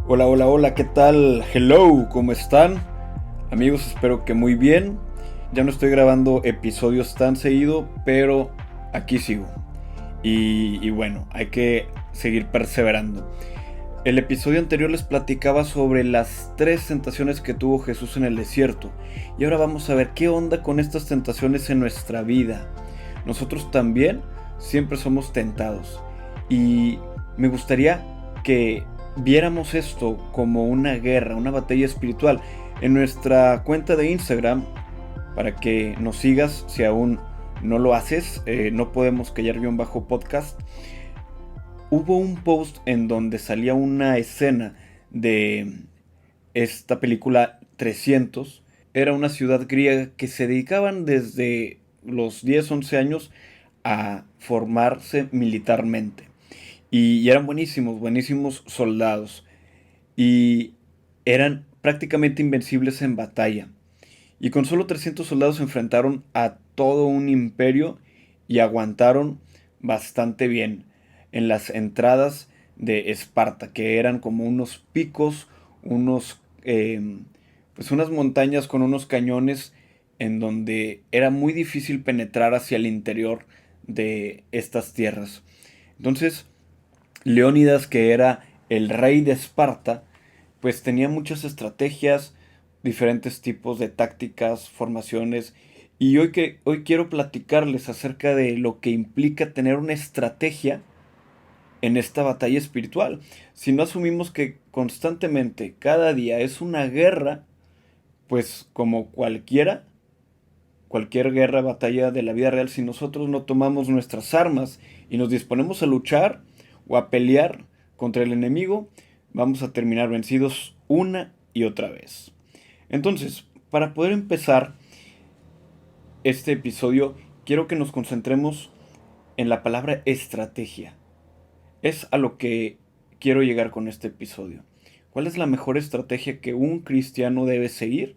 Hola, hola, hola, ¿qué tal? Hello, ¿cómo están? Amigos, espero que muy bien. Ya no estoy grabando episodios tan seguido, pero aquí sigo. Y bueno, hay que seguir perseverando. El episodio anterior les platicaba sobre las tres tentaciones que tuvo Jesús en el desierto. Y ahora vamos a ver qué onda con estas tentaciones en nuestra vida. Nosotros también siempre somos tentados. Y me gustaría que viéramos esto como una guerra, una batalla espiritual. En nuestra cuenta de Instagram, para que nos sigas si aún no lo haces, no podemos callar -podcast. Hubo un post en donde salía una escena de esta película 300. Era una ciudad griega que se dedicaban desde los 10 11 años a formarse militarmente. Y eran buenísimos, buenísimos soldados. Y eran prácticamente invencibles en batalla. Y con solo 300 soldados se enfrentaron a todo un imperio y aguantaron bastante bien en las entradas de Esparta, que eran como unos picos, unos, pues unas montañas con unos cañones en donde era muy difícil penetrar hacia el interior de estas tierras. Entonces, Leónidas, que era el rey de Esparta, pues tenía muchas estrategias, diferentes tipos de tácticas, formaciones, y hoy quiero platicarles acerca de lo que implica tener una estrategia en esta batalla espiritual. Si no asumimos que constantemente, cada día es una guerra, pues como cualquier guerra, batalla de la vida real, si nosotros no tomamos nuestras armas y nos disponemos a luchar o a pelear contra el enemigo, vamos a terminar vencidos una y otra vez. Entonces, para poder empezar este episodio, quiero que nos concentremos en la palabra estrategia. Es a lo que quiero llegar con este episodio. ¿Cuál es la mejor estrategia que un cristiano debe seguir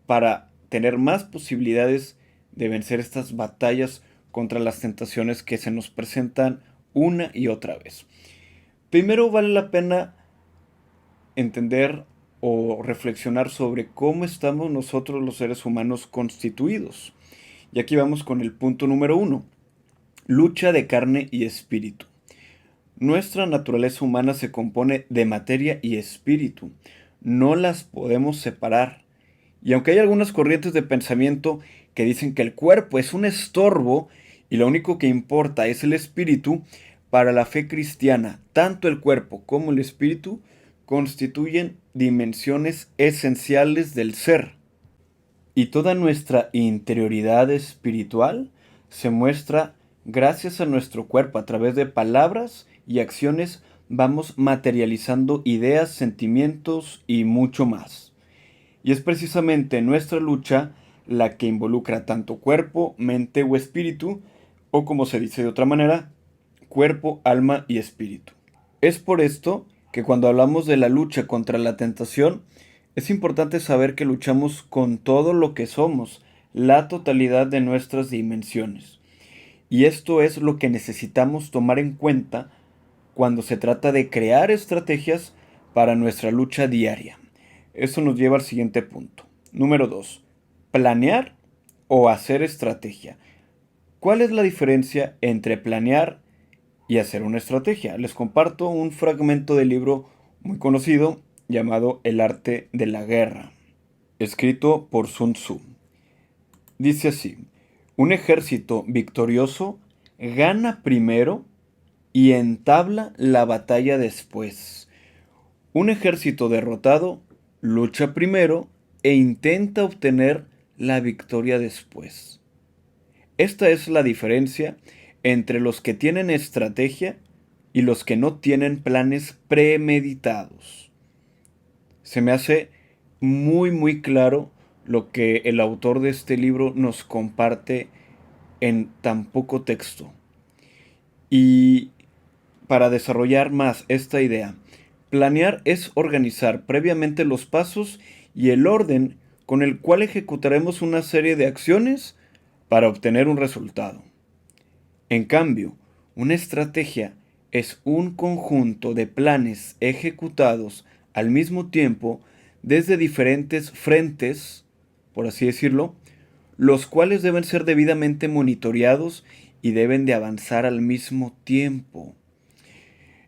para tener más posibilidades de vencer estas batallas contra las tentaciones que se nos presentan una y otra vez? Primero vale la pena entender o reflexionar sobre cómo estamos nosotros los seres humanos constituidos. Y aquí vamos con el punto número uno: lucha de carne y espíritu. Nuestra naturaleza humana se compone de materia y espíritu. No las podemos separar. Y aunque hay algunas corrientes de pensamiento que dicen que el cuerpo es un estorbo y lo único que importa es el espíritu, para la fe cristiana, tanto el cuerpo como el espíritu constituyen dimensiones esenciales del ser. Y toda nuestra interioridad espiritual se muestra gracias a nuestro cuerpo. A través de palabras y acciones vamos materializando ideas, sentimientos y mucho más. Y es precisamente nuestra lucha la que involucra tanto cuerpo, mente o espíritu, o como se dice de otra manera, cuerpo, alma y espíritu. Es por esto que cuando hablamos de la lucha contra la tentación, es importante saber que luchamos con todo lo que somos, la totalidad de nuestras dimensiones. Y esto es lo que necesitamos tomar en cuenta cuando se trata de crear estrategias para nuestra lucha diaria. Eso nos lleva al siguiente punto. Número 2. Planear o hacer estrategia. ¿Cuál es la diferencia entre planear y hacer una estrategia? Les comparto un fragmento del libro muy conocido llamado El arte de la guerra, escrito por Sun Tzu. Dice así: un ejército victorioso gana primero y entabla la batalla después. Un ejército derrotado lucha primero e intenta obtener la victoria después. Esta es la diferencia entre los que tienen estrategia y los que no tienen planes premeditados. Se me hace muy claro lo que el autor de este libro nos comparte en tan poco texto. Y para desarrollar más esta idea, planear es organizar previamente los pasos y el orden con el cual ejecutaremos una serie de acciones para obtener un resultado. En cambio, una estrategia es un conjunto de planes ejecutados al mismo tiempo desde diferentes frentes, por así decirlo, los cuales deben ser debidamente monitoreados y deben de avanzar al mismo tiempo.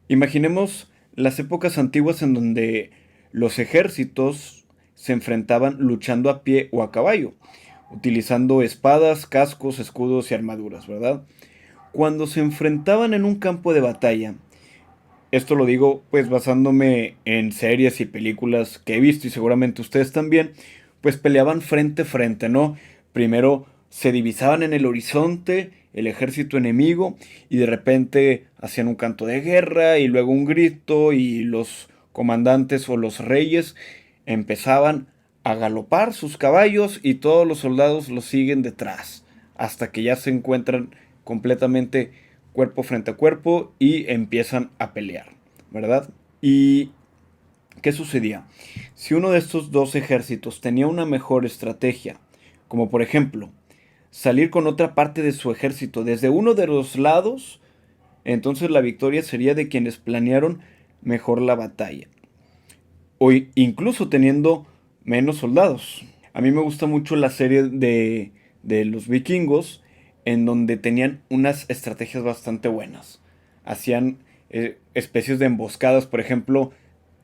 Imaginemos las épocas antiguas en donde los ejércitos se enfrentaban luchando a pie o a caballo, utilizando espadas, cascos, escudos y armaduras, ¿verdad? Cuando se enfrentaban en un campo de batalla, esto lo digo pues basándome en series y películas que he visto y seguramente ustedes también, pues peleaban frente a frente, ¿no? Primero se divisaban en el horizonte el ejército enemigo y de repente hacían un canto de guerra y luego un grito y los comandantes o los reyes empezaban a galopar sus caballos y todos los soldados los siguen detrás hasta que ya se encuentran completamente cuerpo frente a cuerpo y empiezan a pelear, ¿verdad? ¿Y qué sucedía? Si uno de estos dos ejércitos tenía una mejor estrategia, como por ejemplo salir con otra parte de su ejército desde uno de los lados, entonces la victoria sería de quienes planearon mejor la batalla, o incluso teniendo menos soldados. A mí me gusta mucho la serie de los vikingos, en donde tenían unas estrategias bastante buenas. Hacían especies de emboscadas, por ejemplo,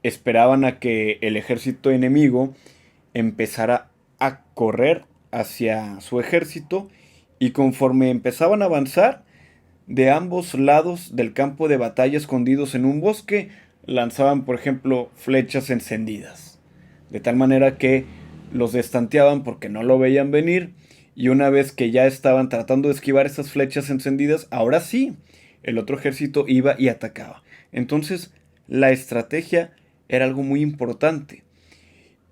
esperaban a que el ejército enemigo empezara a correr hacia su ejército y conforme empezaban a avanzar, de ambos lados del campo de batalla escondidos en un bosque, lanzaban, por ejemplo, flechas encendidas. De tal manera que los destanteaban porque no lo veían venir y una vez que ya estaban tratando de esquivar esas flechas encendidas, ahora sí, el otro ejército iba y atacaba. Entonces, la estrategia era algo muy importante.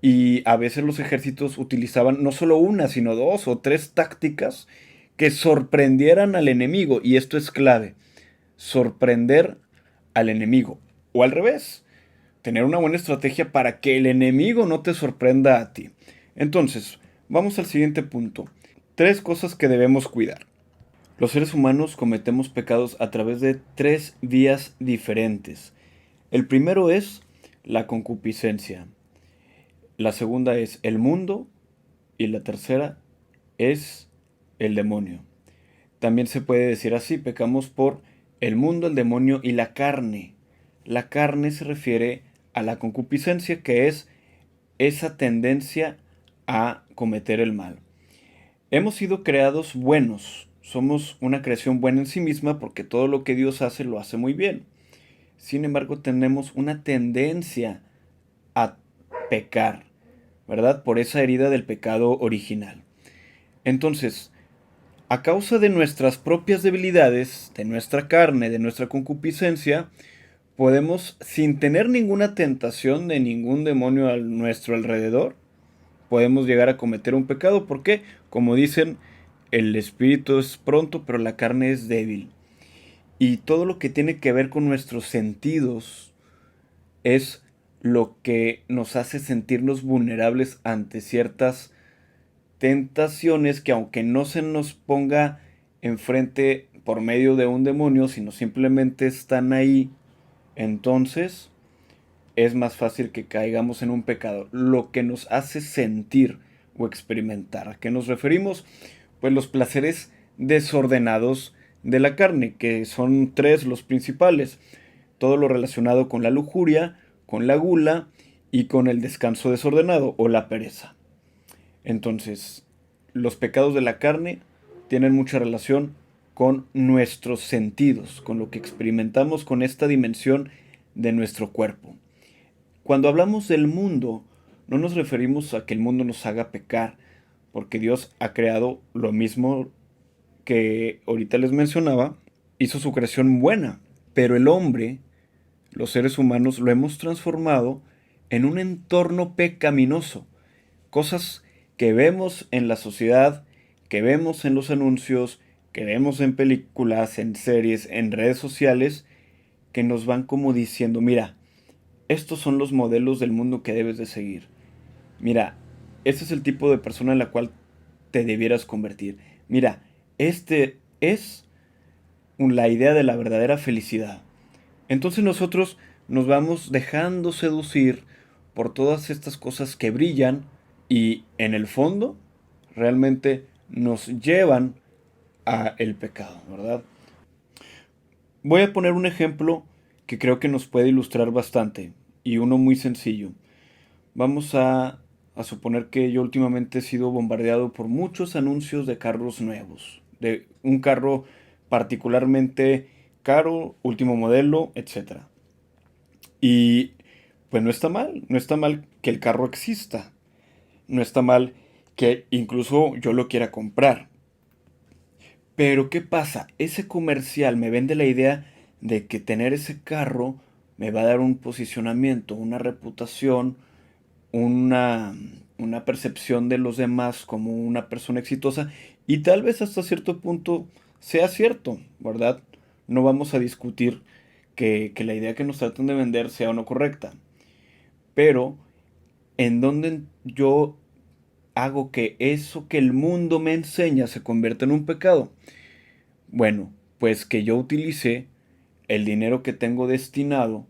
Y a veces los ejércitos utilizaban no solo una, sino dos o tres tácticas que sorprendieran al enemigo. Y esto es clave, sorprender al enemigo. O al revés, tener una buena estrategia para que el enemigo no te sorprenda a ti. Entonces, vamos al siguiente punto. Tres cosas que debemos cuidar. Los seres humanos cometemos pecados a través de tres vías diferentes. El primero es la concupiscencia. La segunda es el mundo y la tercera es el demonio. También se puede decir así, pecamos por el mundo, el demonio y la carne. La carne se refiere a la concupiscencia, que es esa tendencia a cometer el mal. Hemos sido creados buenos, somos una creación buena en sí misma porque todo lo que Dios hace lo hace muy bien. Sin embargo, tenemos una tendencia a pecar, ¿verdad? Por esa herida del pecado original. Entonces, a causa de nuestras propias debilidades, de nuestra carne, de nuestra concupiscencia, podemos, sin tener ninguna tentación de ningún demonio a nuestro alrededor, podemos llegar a cometer un pecado. Porque, como dicen, el espíritu es pronto, pero la carne es débil. Y todo lo que tiene que ver con nuestros sentidos es lo que nos hace sentirnos vulnerables ante ciertas tentaciones que, aunque no se nos ponga enfrente por medio de un demonio, sino simplemente están ahí, entonces es más fácil que caigamos en un pecado. Lo que nos hace sentir o experimentar. ¿A qué nos referimos? Pues los placeres desordenados de la carne, que son tres los principales. Todo lo relacionado con la lujuria, con la gula y con el descanso desordenado o la pereza. Entonces, los pecados de la carne tienen mucha relación con nuestros sentidos, con lo que experimentamos con esta dimensión de nuestro cuerpo. Cuando hablamos del mundo, no nos referimos a que el mundo nos haga pecar, porque Dios ha creado lo mismo que ahorita les mencionaba, hizo su creación buena, pero el hombre, los seres humanos, lo hemos transformado en un entorno pecaminoso. Cosas que vemos en la sociedad, que vemos en los anuncios, que vemos en películas, en series, en redes sociales, que nos van como diciendo, mira, estos son los modelos del mundo que debes de seguir. Mira, este es el tipo de persona en la cual te debieras convertir. Mira, este es la idea de la verdadera felicidad. Entonces nosotros nos vamos dejando seducir por todas estas cosas que brillan y en el fondo realmente nos llevan a el pecado, ¿verdad? Voy a poner un ejemplo que creo que nos puede ilustrar bastante y uno muy sencillo. Vamos a suponer que yo últimamente he sido bombardeado por muchos anuncios de carros nuevos, de un carro particularmente caro, último modelo, etcétera. Y pues no está mal, no está mal que el carro exista, no está mal que incluso yo lo quiera comprar. Pero ¿qué pasa? Ese comercial me vende la idea de que tener ese carro me va a dar un posicionamiento, una reputación, una, una percepción de los demás como una persona exitosa y tal vez hasta cierto punto sea cierto, ¿verdad? No vamos a discutir que la idea que nos tratan de vender sea o no correcta, pero ¿en dónde yo hago que eso que el mundo me enseña se convierta en un pecado? Bueno, pues que yo utilice el dinero que tengo destinado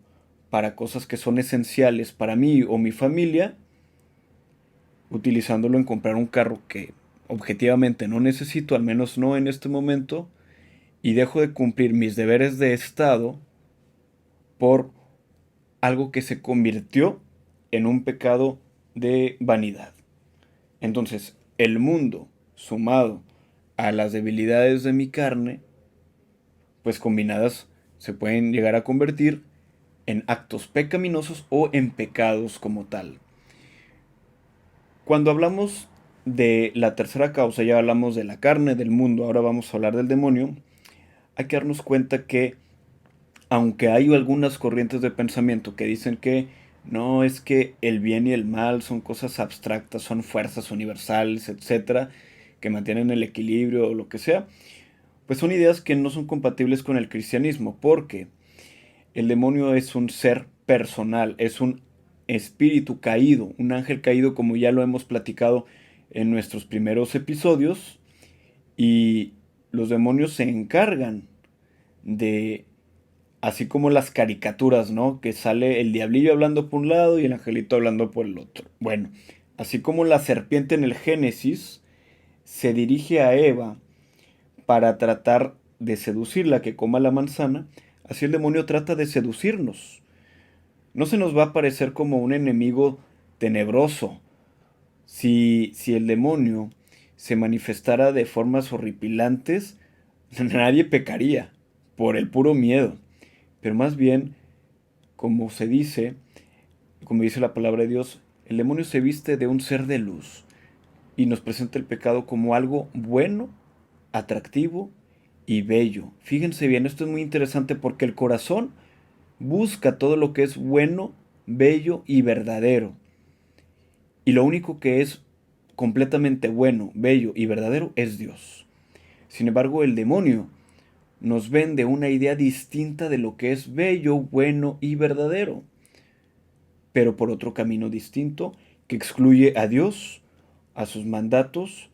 para cosas que son esenciales para mí o mi familia, utilizándolo en comprar un carro que objetivamente no necesito, al menos no en este momento, y dejo de cumplir mis deberes de Estado por algo que se convirtió en un pecado de vanidad. Entonces, el mundo, sumado a las debilidades de mi carne, pues combinadas se pueden llegar a convertir en actos pecaminosos o en pecados como tal. Cuando hablamos de la tercera causa, ya hablamos de la carne, del mundo, ahora vamos a hablar del demonio, hay que darnos cuenta que aunque hay algunas corrientes de pensamiento que dicen que no es que el bien y el mal son cosas abstractas, son fuerzas universales, etcétera, que mantienen el equilibrio o lo que sea, pues son ideas que no son compatibles con el cristianismo, porque el demonio es un ser personal, es un espíritu caído, un ángel caído como ya lo hemos platicado en nuestros primeros episodios, y los demonios se encargan de, así como las caricaturas, ¿no? Que sale el diablillo hablando por un lado y el angelito hablando por el otro. Bueno, así como la serpiente en el Génesis se dirige a Eva para tratar de seducirla que coma la manzana, así el demonio trata de seducirnos. No se nos va a parecer como un enemigo tenebroso. Si el demonio se manifestara de formas horripilantes, nadie pecaría por el puro miedo. Pero más bien, como se dice, como dice la palabra de Dios, el demonio se viste de un ser de luz y nos presenta el pecado como algo bueno, atractivo y bello. Fíjense bien, esto es muy interesante porque el corazón busca todo lo que es bueno, bello y verdadero. Y lo único que es completamente bueno, bello y verdadero es Dios. Sin embargo, el demonio nos vende una idea distinta de lo que es bello, bueno y verdadero, pero por otro camino distinto que excluye a Dios, a sus mandatos,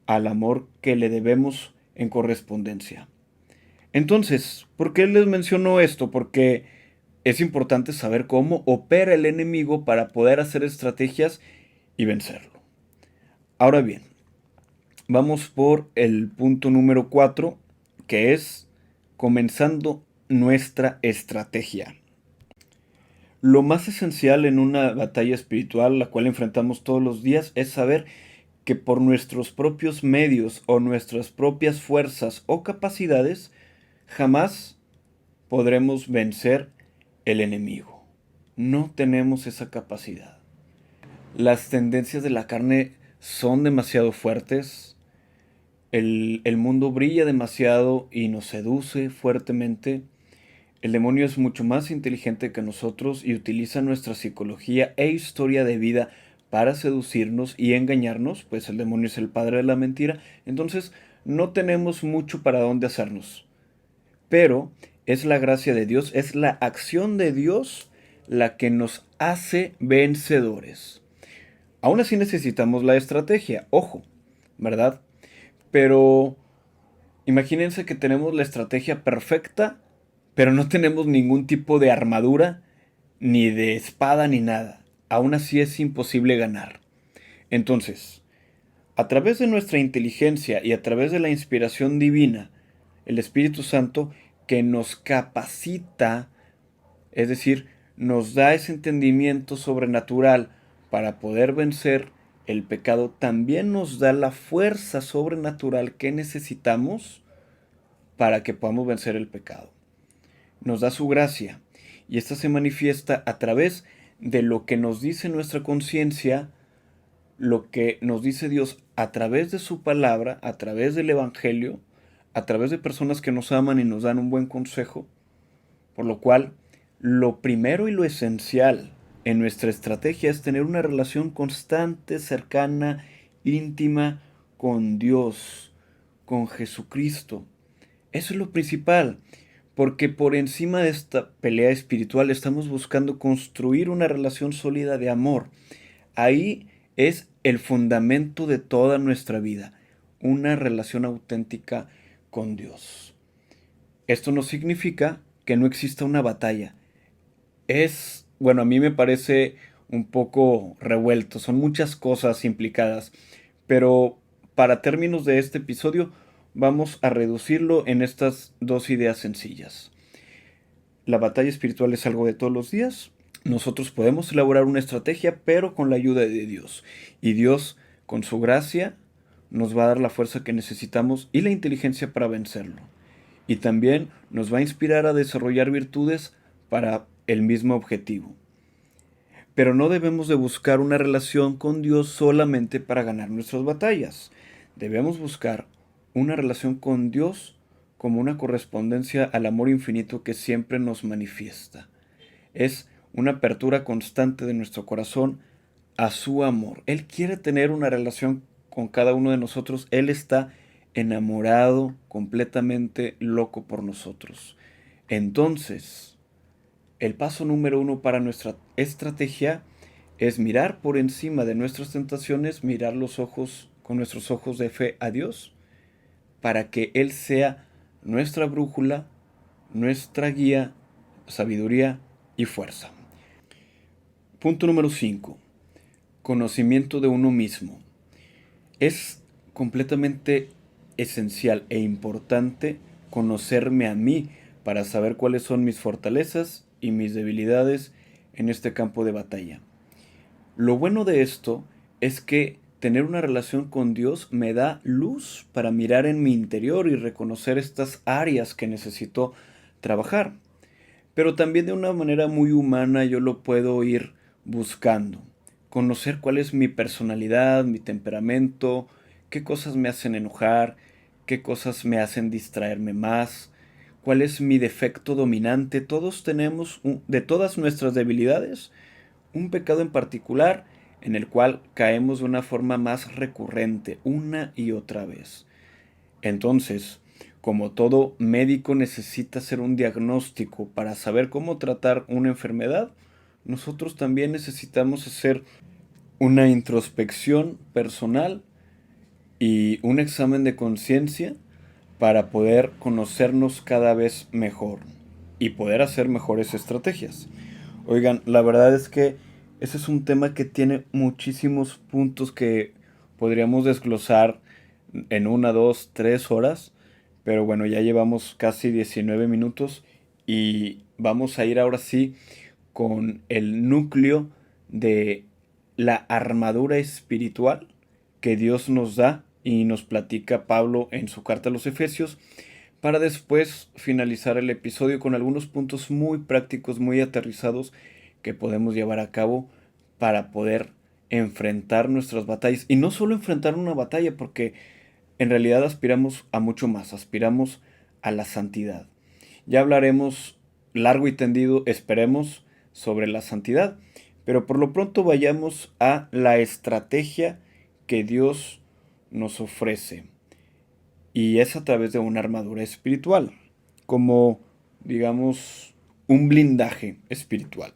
al amor que le debemos en correspondencia. Entonces, ¿por qué les menciono esto? Porque es importante saber cómo opera el enemigo para poder hacer estrategias y vencerlo. Ahora bien, vamos por el punto número 4, que es comenzando nuestra estrategia. Lo más esencial en una batalla espiritual, la cual enfrentamos todos los días, es saber que por nuestros propios medios o nuestras propias fuerzas o capacidades, jamás podremos vencer el enemigo. No tenemos esa capacidad. Las tendencias de la carne son demasiado fuertes. El mundo brilla demasiado y nos seduce fuertemente. El demonio es mucho más inteligente que nosotros y utiliza nuestra psicología e historia de vida para seducirnos y engañarnos, pues el demonio es el padre de la mentira. Entonces no tenemos mucho para dónde hacernos. Pero es la gracia de Dios, es la acción de Dios la que nos hace vencedores. Aún así necesitamos la estrategia, ojo, ¿verdad? Pero imagínense que tenemos la estrategia perfecta, pero no tenemos ningún tipo de armadura, ni de espada, ni nada. aún así es imposible ganar. Entonces, a través de nuestra inteligencia y a través de la inspiración divina, el Espíritu Santo que nos capacita, es decir, nos da ese entendimiento sobrenatural para poder vencer el pecado, también nos da la fuerza sobrenatural que necesitamos para que podamos vencer el pecado. Nos da su gracia y esta se manifiesta a través de lo que nos dice nuestra conciencia, lo que nos dice Dios a través de su palabra, a través del Evangelio, a través de personas que nos aman y nos dan un buen consejo, por lo cual lo primero y lo esencial en nuestra estrategia es tener una relación constante, cercana, íntima con Dios, con Jesucristo. Eso es lo principal, porque por encima de esta pelea espiritual estamos buscando construir una relación sólida de amor. Ahí es el fundamento de toda nuestra vida, una relación auténtica con Dios. Esto no significa que no exista una batalla. Bueno, a mí me parece un poco revuelto, son muchas cosas implicadas, pero para términos de este episodio vamos a reducirlo en estas dos ideas sencillas. La batalla espiritual es algo de todos los días. Nosotros podemos elaborar una estrategia, pero con la ayuda de Dios. Y Dios, con su gracia, nos va a dar la fuerza que necesitamos y la inteligencia para vencerlo. Y también nos va a inspirar a desarrollar virtudes para el mismo objetivo. Pero no debemos de buscar una relación con Dios solamente para ganar nuestras batallas. Debemos buscar una relación con Dios como una correspondencia al amor infinito que siempre nos manifiesta. Es una apertura constante de nuestro corazón a su amor. Él quiere tener una relación con cada uno de nosotros. Él está enamorado, completamente loco por nosotros. Entonces, el paso número 1 para nuestra estrategia es mirar por encima de nuestras tentaciones, mirar con nuestros ojos de fe a Dios, para que Él sea nuestra brújula, nuestra guía, sabiduría y fuerza. Punto número 5. Conocimiento de uno mismo. Es completamente esencial e importante conocerme a mí para saber cuáles son mis fortalezas y mis debilidades en este campo de batalla. Lo bueno de esto es que tener una relación con Dios me da luz para mirar en mi interior y reconocer estas áreas que necesito trabajar. Pero también de una manera muy humana yo lo puedo ir buscando. Conocer cuál es mi personalidad, mi temperamento, qué cosas me hacen enojar, qué cosas me hacen distraerme más, cuál es mi defecto dominante. Todos tenemos, de todas nuestras debilidades, un pecado en particular en el cual caemos de una forma más recurrente, una y otra vez. Entonces, como todo médico necesita hacer un diagnóstico para saber cómo tratar una enfermedad, nosotros también necesitamos hacer una introspección personal y un examen de conciencia para poder conocernos cada vez mejor y poder hacer mejores estrategias. Oigan, la verdad es que ese es un tema que tiene muchísimos puntos que podríamos desglosar en 1, 2, 3 horas, pero bueno, ya llevamos casi 19 minutos y vamos a ir ahora sí con el núcleo de la armadura espiritual que Dios nos da y nos platica Pablo en su carta a los Efesios, para después finalizar el episodio con algunos puntos muy prácticos, muy aterrizados que podemos llevar a cabo para poder enfrentar nuestras batallas. Y no solo enfrentar una batalla, porque en realidad aspiramos a mucho más, aspiramos a la santidad. Ya hablaremos largo y tendido, esperemos, sobre la santidad, pero por lo pronto vayamos a la estrategia que Dios nos ofrece. Y es a través de una armadura espiritual, como, digamos, un blindaje espiritual.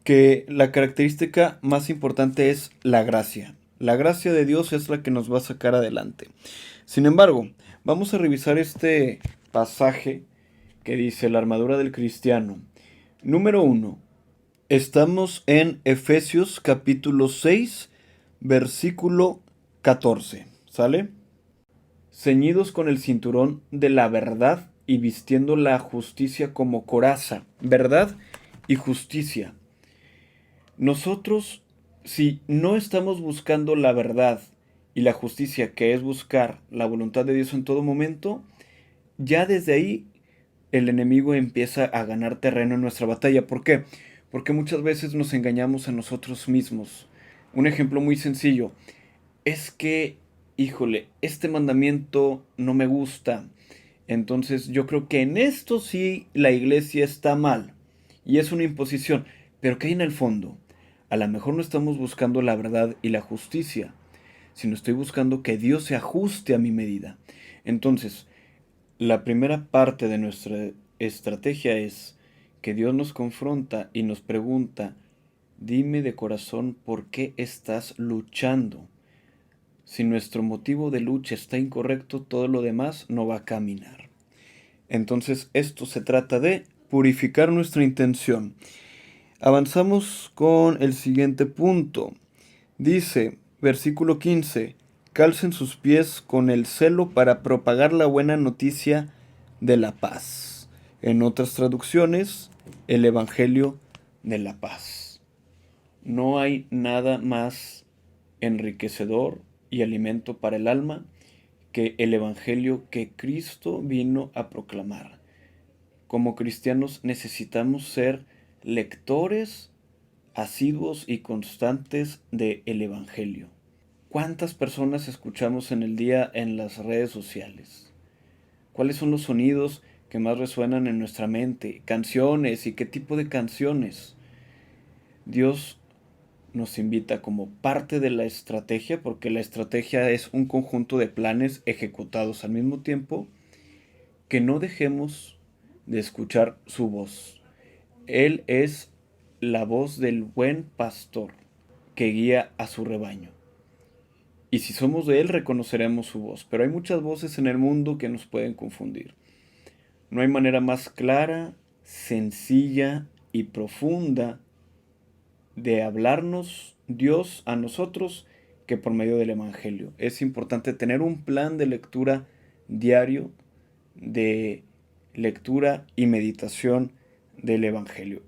Que la característica más importante es la gracia. La gracia de Dios es la que nos va a sacar adelante. Sin embargo, vamos a revisar este pasaje que dice la armadura del cristiano. Número 1. Estamos en Efesios capítulo 6, versículo 14. ¿Sale? Ceñidos con el cinturón de la verdad y vistiendo la justicia como coraza. Verdad y justicia. Nosotros, si no estamos buscando la verdad y la justicia, que es buscar la voluntad de Dios en todo momento, ya desde ahí el enemigo empieza a ganar terreno en nuestra batalla. ¿Por qué? Porque muchas veces nos engañamos a nosotros mismos. Un ejemplo muy sencillo es que, híjole, este mandamiento no me gusta. Entonces yo creo que en esto sí la iglesia está mal. Y es una imposición. Pero ¿qué hay en el fondo? A lo mejor no estamos buscando la verdad y la justicia, sino estoy buscando que Dios se ajuste a mi medida. Entonces, la primera parte de nuestra estrategia es que Dios nos confronta y nos pregunta, dime de corazón por qué estás luchando. Si nuestro motivo de lucha está incorrecto, todo lo demás no va a caminar. Entonces, esto se trata de purificar nuestra intención. Avanzamos con el siguiente punto. Dice, versículo 15, calcen sus pies con el celo para propagar la buena noticia de la paz. En otras traducciones, el Evangelio de la paz. No hay nada más enriquecedor y alimento para el alma que el Evangelio que Cristo vino a proclamar. Como cristianos necesitamos ser lectores asiduos y constantes del Evangelio. ¿Cuántas personas escuchamos en el día en las redes sociales? ¿Cuáles son los sonidos que más resuenan en nuestra mente? Canciones y qué tipo de canciones. Dios nos invita como parte de la estrategia, porque la estrategia es un conjunto de planes ejecutados al mismo tiempo, que no dejemos de escuchar su voz. Él es la voz del buen pastor que guía a su rebaño. Y si somos de Él, reconoceremos su voz. Pero hay muchas voces en el mundo que nos pueden confundir. No hay manera más clara, sencilla y profunda de hablarnos Dios a nosotros que por medio del Evangelio. Es importante tener un plan de lectura diario, de lectura y meditación del Evangelio.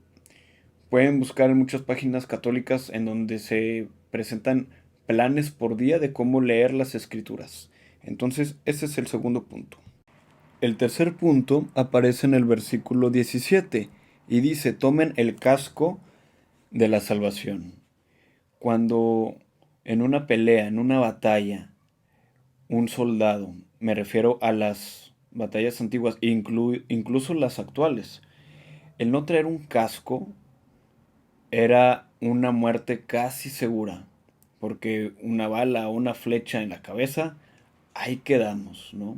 Pueden buscar en muchas páginas católicas en donde se presentan planes por día de cómo leer las escrituras. Entonces, ese es el segundo punto. El tercer punto aparece en el versículo 17 y dice, tomen el casco de la salvación. Cuando en una pelea, en una batalla, un soldado, me refiero a las batallas antiguas, incluso las actuales, el no traer un casco era una muerte casi segura, porque una bala o una flecha en la cabeza, ahí quedamos, ¿no?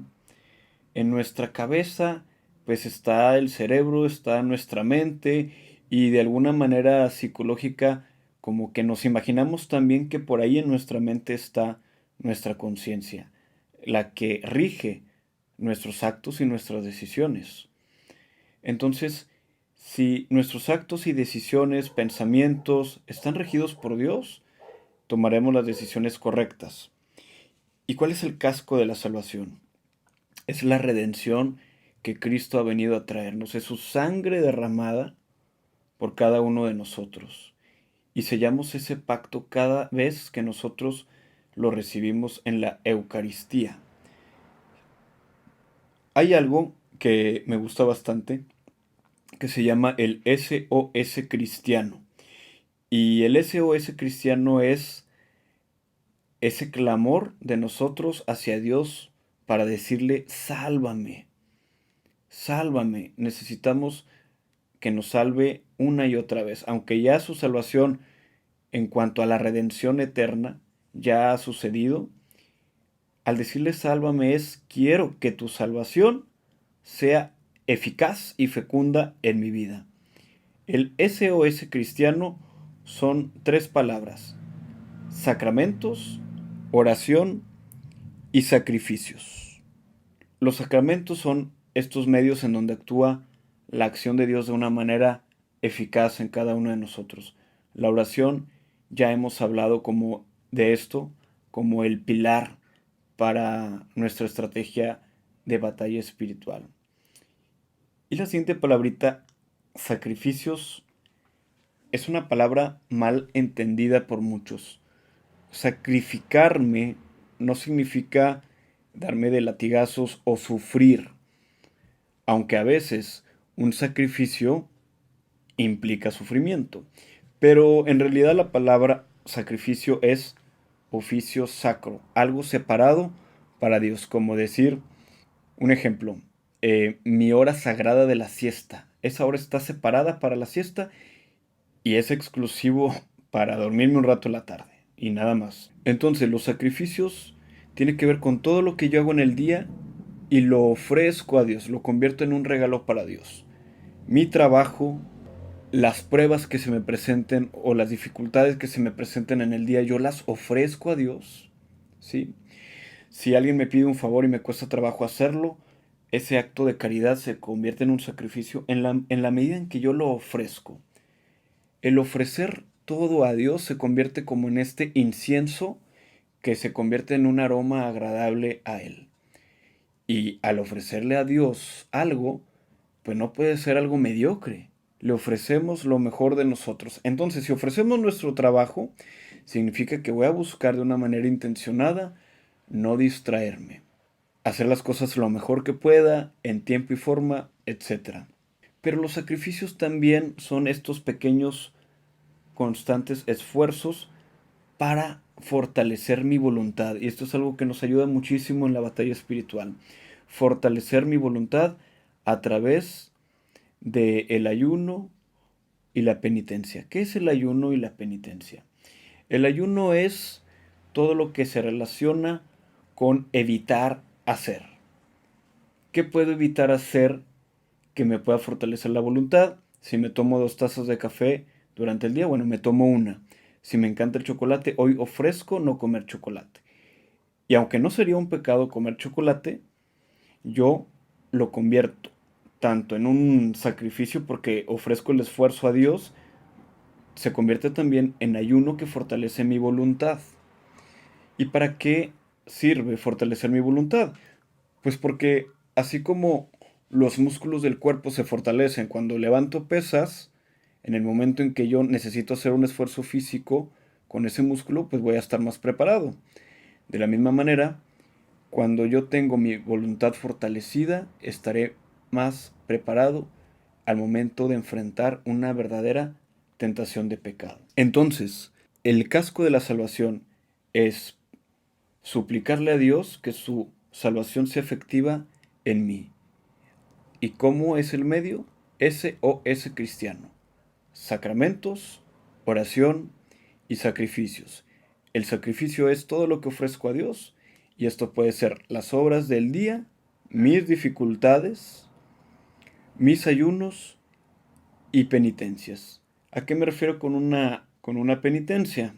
En nuestra cabeza, pues está el cerebro, está nuestra mente, y de alguna manera psicológica, como que nos imaginamos también que por ahí en nuestra mente está nuestra conciencia, la que rige nuestros actos y nuestras decisiones. Entonces, si nuestros actos y decisiones, pensamientos están regidos por Dios, tomaremos las decisiones correctas. ¿Y cuál es el casco de la salvación? Es la redención que Cristo ha venido a traernos. Es su sangre derramada por cada uno de nosotros. Y sellamos ese pacto cada vez que nosotros lo recibimos en la Eucaristía. Hay algo que me gusta bastante, que se llama el SOS cristiano. Y el SOS cristiano es ese clamor de nosotros hacia Dios para decirle, sálvame, sálvame. Necesitamos que nos salve una y otra vez. Aunque ya su salvación en cuanto a la redención eterna ya ha sucedido, al decirle sálvame es, quiero que tu salvación sea eficaz y fecunda en mi vida. El SOS cristiano son tres palabras: sacramentos, oración y sacrificios. Los sacramentos son estos medios en donde actúa la acción de Dios de una manera eficaz en cada uno de nosotros. La oración, ya hemos hablado como de esto, como el pilar para nuestra estrategia de batalla espiritual. Y la siguiente palabrita, sacrificios, es una palabra mal entendida por muchos. Sacrificarme no significa darme de latigazos o sufrir, aunque a veces un sacrificio implica sufrimiento. Pero en realidad la palabra sacrificio es oficio sacro, algo separado para Dios, como decir, un ejemplo, mi hora sagrada de la siesta. Esa hora está separada para la siesta y es exclusivo para dormirme un rato en la tarde y nada más. Entonces los sacrificios tienen que ver con todo lo que yo hago en el día y lo ofrezco a Dios, lo convierto en un regalo para Dios. Mi trabajo, las pruebas que se me presenten o las dificultades que se me presenten en el día, yo las ofrezco a Dios, ¿sí? Si alguien me pide un favor y me cuesta trabajo hacerlo, ese acto de caridad se convierte en un sacrificio en la medida en que yo lo ofrezco. El ofrecer todo a Dios se convierte como en este incienso que se convierte en un aroma agradable a Él. Y al ofrecerle a Dios algo, pues no puede ser algo mediocre. Le ofrecemos lo mejor de nosotros. Entonces, si ofrecemos nuestro trabajo, significa que voy a buscar de una manera intencionada no distraerme, hacer las cosas lo mejor que pueda, en tiempo y forma, etc. Pero los sacrificios también son estos pequeños, constantes esfuerzos para fortalecer mi voluntad. Y esto es algo que nos ayuda muchísimo en la batalla espiritual. Fortalecer mi voluntad a través del ayuno y la penitencia. ¿Qué es el ayuno y la penitencia? El ayuno es todo lo que se relaciona con evitar hacer. ¿Qué puedo evitar hacer que me pueda fortalecer la voluntad? Si me tomo 2 tazas de café durante el día, bueno, me tomo una. Si me encanta el chocolate, hoy ofrezco no comer chocolate. Y aunque no sería un pecado comer chocolate, yo lo convierto tanto en un sacrificio porque ofrezco el esfuerzo a Dios, se convierte también en ayuno que fortalece mi voluntad. ¿Y para qué sirve fortalecer mi voluntad? Pues porque así como los músculos del cuerpo se fortalecen cuando levanto pesas, en el momento en que yo necesito hacer un esfuerzo físico con ese músculo, pues voy a estar más preparado. De la misma manera, cuando yo tengo mi voluntad fortalecida, estaré más preparado al momento de enfrentar una verdadera tentación de pecado. Entonces, el casco de la salvación es suplicarle a Dios que su salvación sea efectiva en mí. ¿Y cómo es el medio? SOS cristiano. Sacramentos, oración y sacrificios. El sacrificio es todo lo que ofrezco a Dios y esto puede ser las obras del día, mis dificultades, mis ayunos y penitencias. ¿A qué me refiero con una penitencia?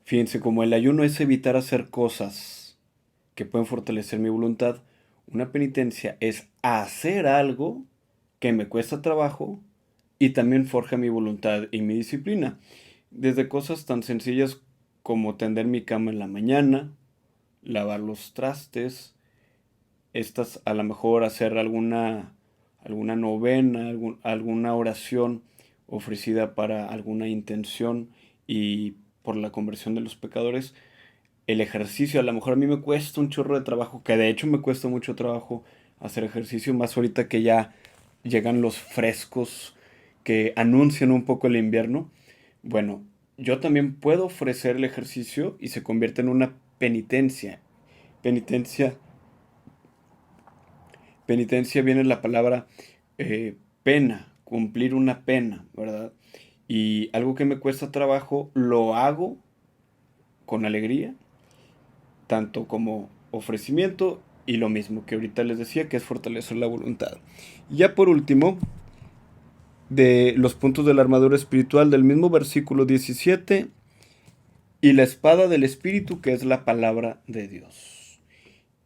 Fíjense, como el ayuno es evitar hacer cosas que pueden fortalecer mi voluntad, una penitencia es hacer algo que me cuesta trabajo y también forja mi voluntad y mi disciplina. Desde cosas tan sencillas como tender mi cama en la mañana, lavar los trastes, estas a lo mejor hacer alguna novena, alguna oración ofrecida para alguna intención y por la conversión de los pecadores. El ejercicio, a lo mejor a mí me cuesta un chorro de trabajo, que de hecho me cuesta mucho trabajo hacer ejercicio, más ahorita que ya llegan los frescos que anuncian un poco el invierno. Bueno, yo también puedo ofrecer el ejercicio y se convierte en una penitencia. Penitencia, penitencia viene la palabra pena, cumplir una pena, ¿verdad? Y algo que me cuesta trabajo, lo hago con alegría tanto como ofrecimiento y lo mismo que ahorita les decía, que es fortalecer la voluntad. Y ya por último, de los puntos de la armadura espiritual del mismo versículo 17, y la espada del Espíritu, que es la palabra de Dios.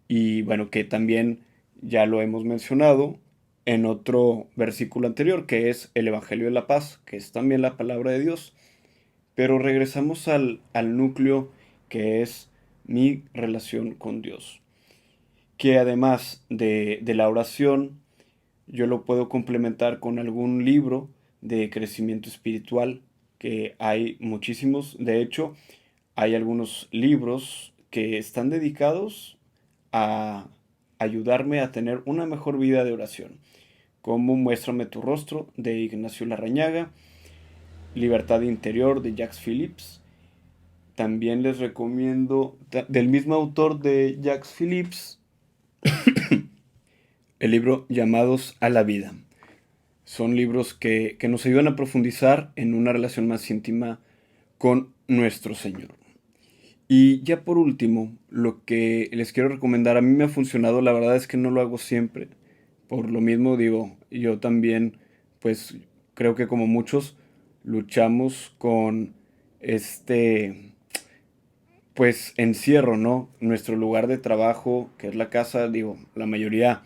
Y bueno, que también ya lo hemos mencionado, en otro versículo anterior, que es el Evangelio de la Paz, que es también la palabra de Dios. Pero regresamos al núcleo, que es mi relación con Dios. Que además de la oración, yo lo puedo complementar con algún libro de crecimiento espiritual, que hay muchísimos. De hecho, hay algunos libros que están dedicados a ayudarme a tener una mejor vida de oración, como Muéstrame tu rostro de Ignacio Larrañaga, Libertad Interior de Jacques Philippe. También les recomiendo del mismo autor de Jacques Philippe el libro Llamados a la Vida. Son libros que nos ayudan a profundizar en una relación más íntima con nuestro Señor. Y ya por último, lo que les quiero recomendar, a mí me ha funcionado, la verdad es que no lo hago siempre. Por lo mismo digo, yo también, pues creo que como muchos, luchamos con este, pues encierro, ¿no? Nuestro lugar de trabajo, que es la casa, digo, la mayoría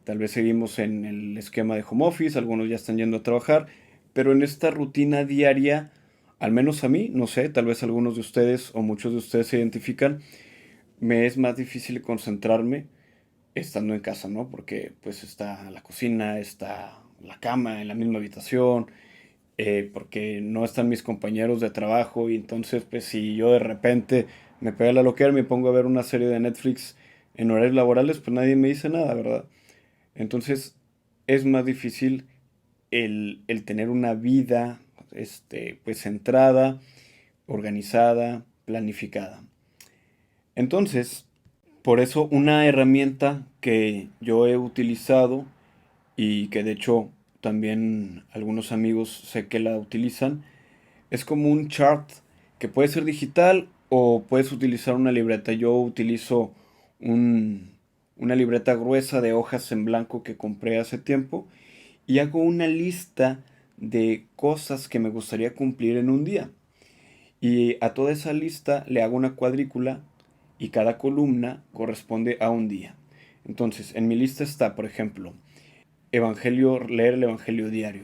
tal vez seguimos en el esquema de home office, algunos ya están yendo a trabajar, pero en esta rutina diaria, al menos a mí, no sé, tal vez algunos de ustedes o muchos de ustedes se identifican, me es más difícil concentrarme estando en casa, ¿no? Porque pues está la cocina, está la cama en la misma habitación, porque no están mis compañeros de trabajo y entonces pues si yo de repente me pega la loquera y me pongo a ver una serie de Netflix en horarios laborales, pues nadie me dice nada, ¿verdad? Entonces es más difícil el tener una vida pues centrada, organizada, planificada. Entonces, por eso una herramienta que yo he utilizado y que de hecho también algunos amigos sé que la utilizan, es como un chart que puede ser digital o puedes utilizar una libreta. Yo utilizo un- una libreta gruesa de hojas en blanco que compré hace tiempo y hago una lista de cosas que me gustaría cumplir en un día. Y a toda esa lista le hago una cuadrícula y cada columna corresponde a un día. Entonces, en mi lista está, por ejemplo, leer el Evangelio diario,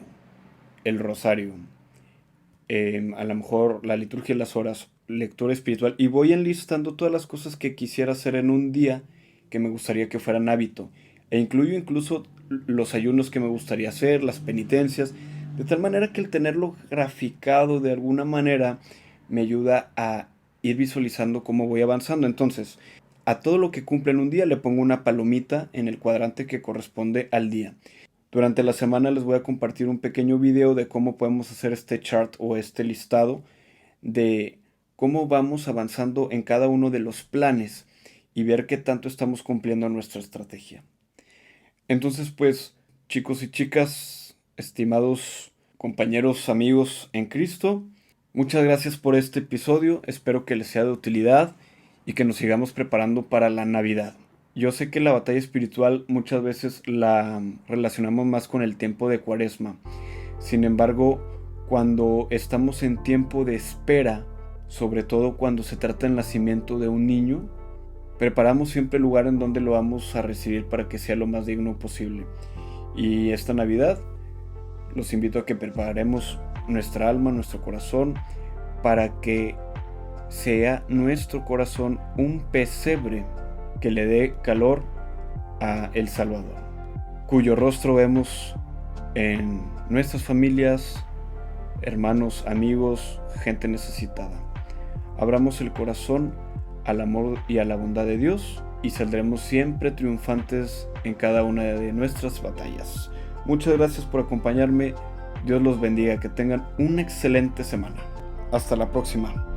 el rosario, a lo mejor la liturgia de las horas, lectura espiritual, y voy enlistando todas las cosas que quisiera hacer en un día que me gustaría que fueran hábito. E incluyo incluso los ayunos que me gustaría hacer, las penitencias, de tal manera que el tenerlo graficado de alguna manera me ayuda a ir visualizando cómo voy avanzando. Entonces, a todo lo que cumple en un día le pongo una palomita en el cuadrante que corresponde al día. Durante la semana les voy a compartir un pequeño video de cómo podemos hacer este chart o este listado de cómo vamos avanzando en cada uno de los planes y ver qué tanto estamos cumpliendo nuestra estrategia. Entonces, pues, chicos y chicas, estimados compañeros, amigos en Cristo, muchas gracias por este episodio. Espero que les sea de utilidad y que nos sigamos preparando para la Navidad. Yo sé que la batalla espiritual muchas veces la relacionamos más con el tiempo de Cuaresma. Sin embargo, cuando estamos en tiempo de espera, sobre todo cuando se trata del nacimiento de un niño, preparamos siempre el lugar en donde lo vamos a recibir para que sea lo más digno posible. Y esta Navidad los invito a que preparemos nuestra alma, nuestro corazón, para que sea nuestro corazón un pesebre que le dé calor a el Salvador, cuyo rostro vemos en nuestras familias, hermanos, amigos, gente necesitada. Abramos el corazón al amor y a la bondad de Dios y saldremos siempre triunfantes en cada una de nuestras batallas. Muchas gracias por acompañarme. Dios los bendiga. Que tengan una excelente semana. Hasta la próxima.